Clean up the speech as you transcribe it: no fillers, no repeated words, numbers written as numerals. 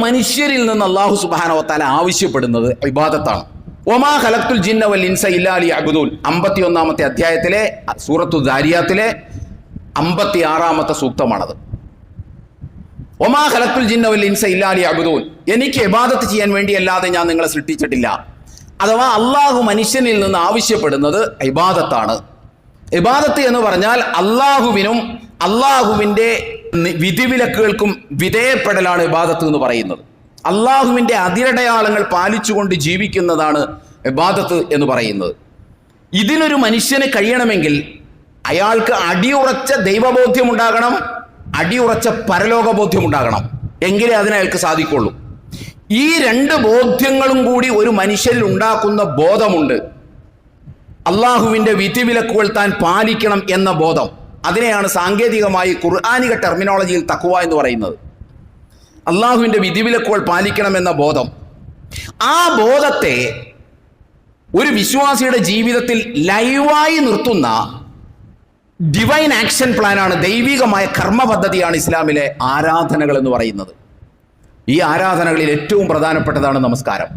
മനുഷ്യരിൽ നിന്ന് അല്ലാഹു സുബ്ഹാനഹു വ തആല ആവശ്യപ്പെടുന്നത് ഇബാദത്താണ്. വമാ ഖലഖ്തുൽ ജിന്ന വൽ ഇൻസ ഇല്ലാ ലിയഅ്ബുദൂൻ 51-ാമത്തെ അധ്യായത്തിലെ സൂറത്തു ദാരിയാത്തിലെ 56-ാമത്തെ സൂക്തമാണത്. വമാ ഖലഖ്തുൽ ജിന്ന വൽ ഇൻസ ഇല്ലാ ലിയഅ്ബുദൂൻ, എനിക്ക് ഇബാദത്ത് ചെയ്യാൻ വേണ്ടിയല്ലാതെ ഞാൻ നിങ്ങളെ സൃഷ്ടിച്ചിട്ടില്ല. അഥവാ അള്ളാഹു മനുഷ്യനിൽ നിന്ന് ആവശ്യപ്പെടുന്നത് ഇബാദത്താണ്. ഇബാദത്ത് എന്ന് പറഞ്ഞാൽ അള്ളാഹുവിനും അള്ളാഹുവിൻ്റെ വിധിവിലക്കുകൾക്കും വിധേയപ്പെടലാണ് ഇബാദത്ത് എന്ന് പറയുന്നത്. അള്ളാഹുവിൻ്റെ അതിരടയാളങ്ങൾ പാലിച്ചുകൊണ്ട് ജീവിക്കുന്നതാണ് ഇബാദത്ത് എന്ന് പറയുന്നത്. ഇതിനൊരു മനുഷ്യന് കഴിയണമെങ്കിൽ അയാൾക്ക് അടിയുറച്ച ദൈവബോധ്യം ഉണ്ടാകണം, അടിയുറച്ച പരലോകബോധ്യം ഉണ്ടാകണം. എങ്കിലേ അതിനയാൾക്ക് സാധിക്കുള്ളൂ. ഈ രണ്ട് ബോധ്യങ്ങളും കൂടി ഒരു മനുഷ്യരിൽ ഉണ്ടാക്കുന്ന ബോധമുണ്ട്. അള്ളാഹുവിൻ്റെ വിധിവിലക്കുകൾ താൻ പാലിക്കണം എന്ന ബോധം, അതിനെയാണ് സാങ്കേതികമായി ഖുർആനിക ടെർമിനോളജിയിൽ തഖ്വ എന്ന് പറയുന്നത്. അള്ളാഹുവിൻ്റെ വിധിവിലക്കുകൾ പാലിക്കണമെന്ന ബോധം, ആ ബോധത്തെ ഒരു വിശ്വാസിയുടെ ജീവിതത്തിൽ ലൈവായി നിർത്തുന്ന ഡിവൈൻ ആക്ഷൻ പ്ലാനാണ്, ദൈവികമായ കർമ്മ പദ്ധതിയാണ് ഇസ്ലാമിലെ ആരാധനകൾ എന്ന് പറയുന്നത്. ഈ ആരാധനകളിൽ ഏറ്റവും പ്രധാനപ്പെട്ടതാണ് നമസ്കാരം.